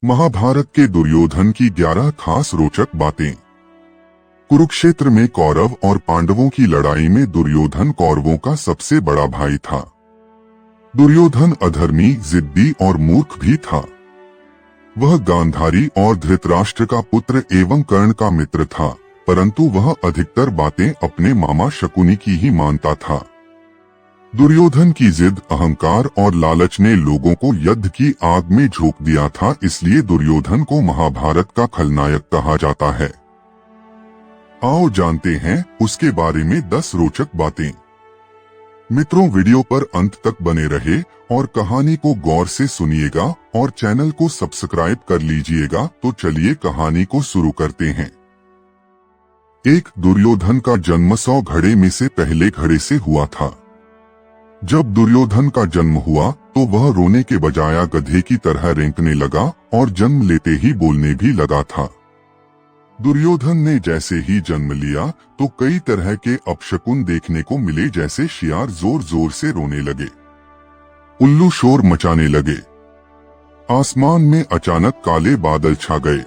महाभारत के दुर्योधन की 11 खास रोचक बातें। कुरुक्षेत्र में कौरव और पांडवों की लड़ाई में दुर्योधन कौरवों का सबसे बड़ा भाई था। दुर्योधन अधर्मी, जिद्दी और मूर्ख भी था। वह गांधारी और धृतराष्ट्र का पुत्र एवं कर्ण का मित्र था, परंतु वह अधिकतर बातें अपने मामा शकुनी की ही मानता था। दुर्योधन की जिद, अहंकार और लालच ने लोगों को युद्ध की आग में झोंक दिया था, इसलिए दुर्योधन को महाभारत का खलनायक कहा जाता है। आओ जानते हैं उसके बारे में 10 रोचक बातें। मित्रों, वीडियो पर अंत तक बने रहे और कहानी को गौर से सुनिएगा और चैनल को सब्सक्राइब कर लीजिएगा। तो चलिए कहानी को शुरू करते हैं। एक दुर्योधन का जन्म 100 घड़े में से पहले घड़े से हुआ था। जब दुर्योधन का जन्म हुआ तो वह रोने के बजाय गधे की तरह रेंकने लगा और जन्म लेते ही बोलने भी लगा था। दुर्योधन ने जैसे ही जन्म लिया तो कई तरह के अपशकुन देखने को मिले, जैसे शियार जोर जोर से रोने लगे, उल्लू शोर मचाने लगे, आसमान में अचानक काले बादल छा गए।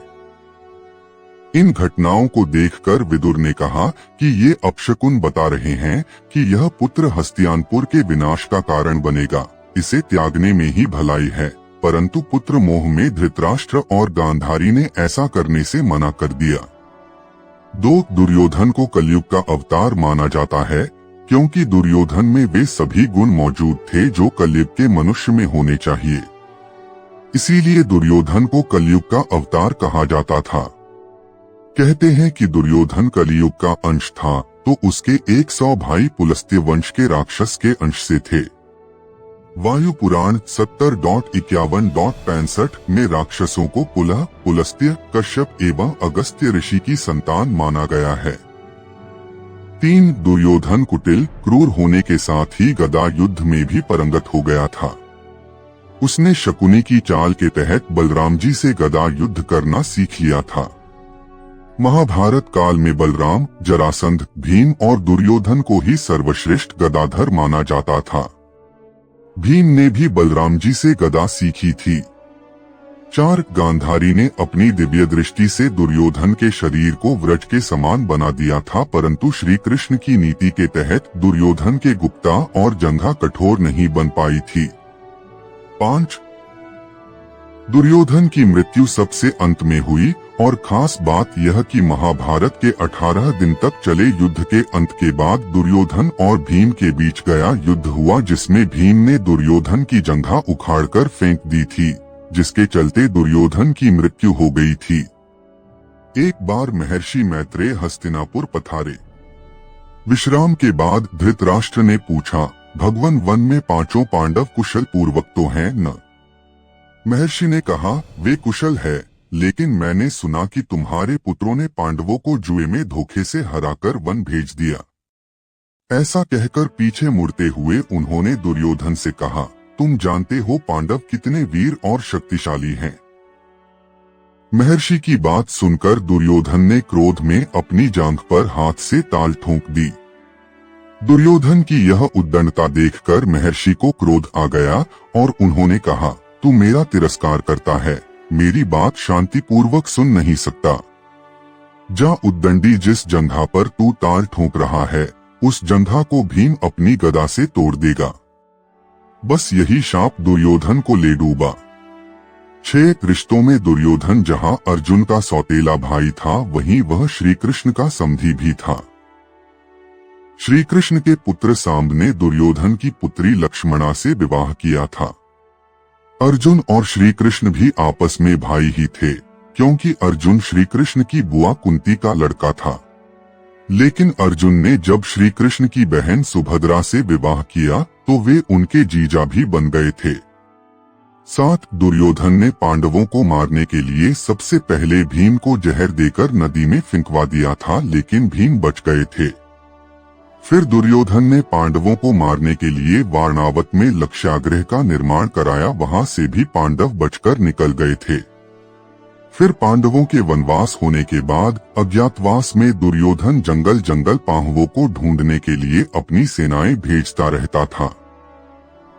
इन घटनाओं को देखकर विदुर ने कहा कि ये अपशकुन बता रहे हैं कि यह पुत्र हस्तिनापुर के विनाश का कारण बनेगा, इसे त्यागने में ही भलाई है। परंतु पुत्र मोह में धृतराष्ट्र और गांधारी ने ऐसा करने से मना कर दिया। दुर्योधन को कलयुग का अवतार माना जाता है, क्योंकि दुर्योधन में वे सभी गुण मौजूद थे जो कलयुग के मनुष्य में होने चाहिए। इसीलिए दुर्योधन को कलयुग का अवतार कहा जाता था। कहते हैं कि दुर्योधन कलयुग का अंश था, तो उसके 100 भाई पुलस्त्य वंश के राक्षस के अंश से थे। वायु पुराण 70.51.65 में राक्षसों को पुलह, पुलस्त्य, कश्यप एवं अगस्त्य ऋषि की संतान माना गया है। 3 दुर्योधन कुटिल, क्रूर होने के साथ ही गदा युद्ध में भी पारंगत हो गया था। उसने शकुनी की चाल के तहत बलराम जी से गदा युद्ध करना सीख लिया था। महाभारत काल में बलराम, जरासंध, भीम और दुर्योधन को ही सर्वश्रेष्ठ गदाधर माना जाता था। भीम ने भी बलराम जी से गदा सीखी थी। 4 गांधारी ने अपनी दिव्य दृष्टि से दुर्योधन के शरीर को वृक्ष के समान बना दिया था, परंतु श्री कृष्ण की नीति के तहत दुर्योधन के गुप्ता और जंघा कठोर नहीं बन पाई थी। 5 दुर्योधन की मृत्यु सबसे अंत में हुई, और खास बात यह कि महाभारत के 18 दिन तक चले युद्ध के अंत के बाद दुर्योधन और भीम के बीच गया युद्ध हुआ, जिसमें भीम ने दुर्योधन की जंघा उखाड़कर फेंक दी थी, जिसके चलते दुर्योधन की मृत्यु हो गई थी। एक बार महर्षि मैत्रेय हस्तिनापुर पधारे। विश्राम के बाद धृतराष्ट्र ने पूछा, भगवन, वन में 5 पांडव कुशल पूर्वक तो हैं न? महर्षि ने कहा, वे कुशल है, लेकिन मैंने सुना कि तुम्हारे पुत्रों ने पांडवों को जुए में धोखे से हराकर वन भेज दिया। ऐसा कहकर पीछे मुड़ते हुए उन्होंने दुर्योधन से कहा, तुम जानते हो पांडव कितने वीर और शक्तिशाली हैं। महर्षि की बात सुनकर दुर्योधन ने क्रोध में अपनी जांघ पर हाथ से ताल ठोंक दी। दुर्योधन की यह उद्दंडता देखकर महर्षि को क्रोध आ गया और उन्होंने कहा, तू मेरा तिरस्कार करता है, मेरी बात शांतिपूर्वक सुन नहीं सकता। जा उद्दंडी, जिस जंघा पर तू ताल ठोंक रहा है उस जंघा को भीम अपनी गदा से तोड़ देगा। बस यही शाप दुर्योधन को ले डूबा। 6 रिश्तों में दुर्योधन जहां अर्जुन का सौतेला भाई था, वहीं वह श्री कृष्ण का समधी भी था। श्री कृष्ण के पुत्र सांब ने दुर्योधन की पुत्री लक्ष्मणा से विवाह किया था। अर्जुन और श्री कृष्ण भी आपस में भाई ही थे, क्योंकि अर्जुन श्री कृष्ण की बुआ कुंती का लड़का था। लेकिन अर्जुन ने जब श्री कृष्ण की बहन सुभद्रा से विवाह किया तो वे उनके जीजा भी बन गए थे। 7 दुर्योधन ने पांडवों को मारने के लिए सबसे पहले भीम को जहर देकर नदी में फेंकवा दिया था, लेकिन भीम बच गए थे। फिर दुर्योधन ने पांडवों को मारने के लिए वारणावत में लक्ष्यागृह का निर्माण कराया, वहां से भी पांडव बचकर निकल गए थे। फिर पांडवों के वनवास होने के बाद अज्ञातवास में दुर्योधन जंगल जंगल पांडवों को ढूंढने के लिए अपनी सेनाएं भेजता रहता था।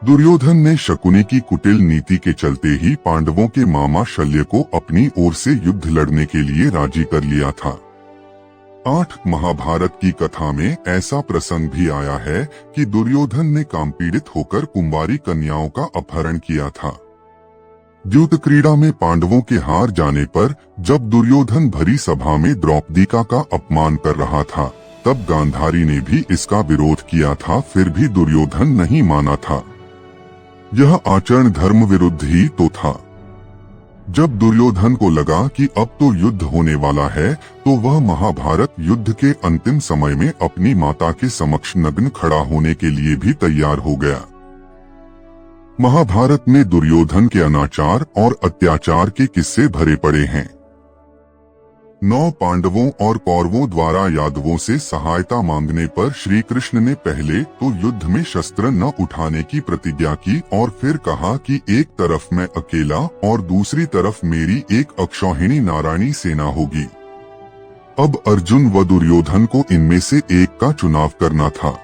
दुर्योधन ने शकुनी की कुटिल नीति के चलते ही पांडवों के मामा शल्य को अपनी ओर से युद्ध लड़ने के लिए राजी कर लिया था। 8 महाभारत की कथा में ऐसा प्रसंग भी आया है कि दुर्योधन ने कामपीड़ित होकर कुंवारी कन्याओं का अपहरण किया था। द्यूत क्रीड़ा में पांडवों के हार जाने पर जब दुर्योधन भरी सभा में द्रौपदी का अपमान कर रहा था, तब गांधारी ने भी इसका विरोध किया था, फिर भी दुर्योधन नहीं माना था। यह आचरण धर्म विरुद्ध ही तो था। जब दुर्योधन को लगा कि अब तो युद्ध होने वाला है, तो वह महाभारत युद्ध के अंतिम समय में अपनी माता के समक्ष नग्न खड़ा होने के लिए भी तैयार हो गया। महाभारत में दुर्योधन के अनाचार और अत्याचार के किस्से भरे पड़े हैं। 9 पांडवों और कौरवों द्वारा यादवों से सहायता मांगने पर श्री कृष्ण ने पहले तो युद्ध में शस्त्र न उठाने की प्रतिज्ञा की और फिर कहा कि एक तरफ मैं अकेला और दूसरी तरफ मेरी एक अक्षौहिणी नारायणी सेना होगी। अब अर्जुन व दुर्योधन को इनमें से एक का चुनाव करना था।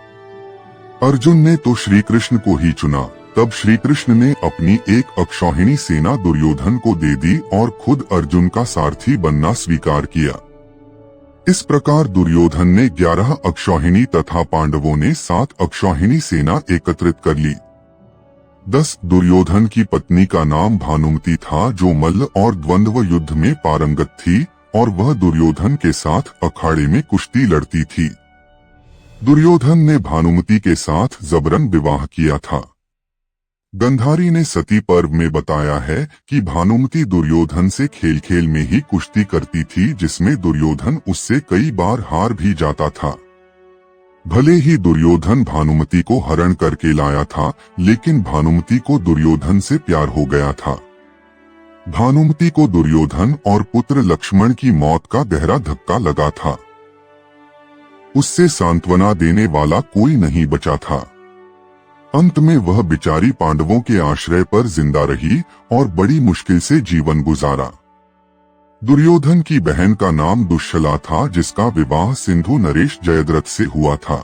अर्जुन ने तो श्री कृष्ण को ही चुना। तब श्री कृष्ण ने अपनी एक अक्षौहिणी सेना दुर्योधन को दे दी और खुद अर्जुन का सारथी बनना स्वीकार किया। इस प्रकार दुर्योधन ने 11 अक्षौहिणी तथा पांडवों ने 7 अक्षौहिणी सेना एकत्रित कर ली। 10 दुर्योधन की पत्नी का नाम भानुमति था, जो मल्ल और द्वंद्व युद्ध में पारंगत थी और वह दुर्योधन के साथ अखाड़े में कुश्ती लड़ती थी। दुर्योधन ने भानुमति के साथ जबरन विवाह किया था। गंधारी ने सती पर्व में बताया है कि भानुमति दुर्योधन से खेल खेल में ही कुश्ती करती थी, जिसमें दुर्योधन उससे कई बार हार भी जाता था। भले ही दुर्योधन भानुमति को हरण करके लाया था, लेकिन भानुमति को दुर्योधन से प्यार हो गया था। भानुमति को दुर्योधन और पुत्र लक्ष्मण की मौत का गहरा धक्का लगा था। उससे सांत्वना देने वाला कोई नहीं बचा था। अंत में वह बिचारी पांडवों के आश्रय पर जिंदा रही और बड़ी मुश्किल से जीवन गुजारा। दुर्योधन की बहन का नाम दुश्शला था, जिसका विवाह सिंधु नरेश जयद्रथ से हुआ था।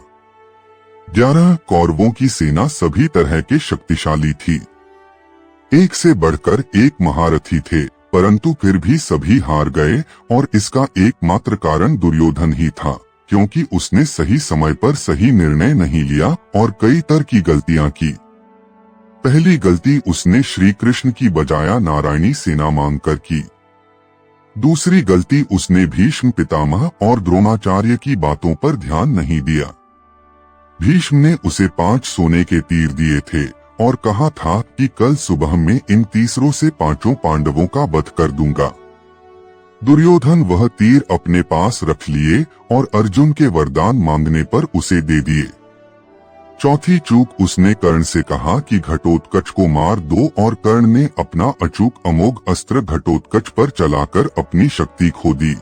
11 कौरवों की सेना सभी तरह के शक्तिशाली थी। एक से बढ़कर एक महारथी थे, परंतु फिर भी सभी हार गए और इसका एकमात्र कारण दुर्योधन ही था, क्योंकि उसने सही समय पर सही निर्णय नहीं लिया और कई तरह की गलतियां की। पहली गलती उसने श्री कृष्ण की बजाया नारायणी सेना मांगकर की। दूसरी गलती उसने भीष्म पितामह और द्रोणाचार्य की बातों पर ध्यान नहीं दिया। भीष्म ने उसे 5 सोने के तीर दिए थे और कहा था कि कल सुबह में इन तीसरों से 5 पांडवों का वध कर दूंगा। दुर्योधन वह तीर अपने पास रख लिए और अर्जुन के वरदान मांगने पर उसे दे दिए। चौथी चूक उसने कर्ण से कहा कि घटोत्कच को मार दो और कर्ण ने अपना अचूक अमोघ अस्त्र घटोत्कच पर चलाकर अपनी शक्ति खो दी।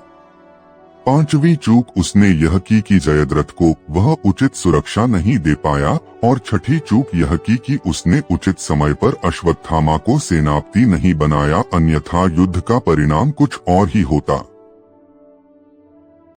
5वीं चूक उसने यह की कि जयद्रथ को वह उचित सुरक्षा नहीं दे पाया और 6ठी चूक यह की कि उसने उचित समय पर अश्वत्थामा को सेनापति नहीं बनाया, अन्यथा युद्ध का परिणाम कुछ और ही होता।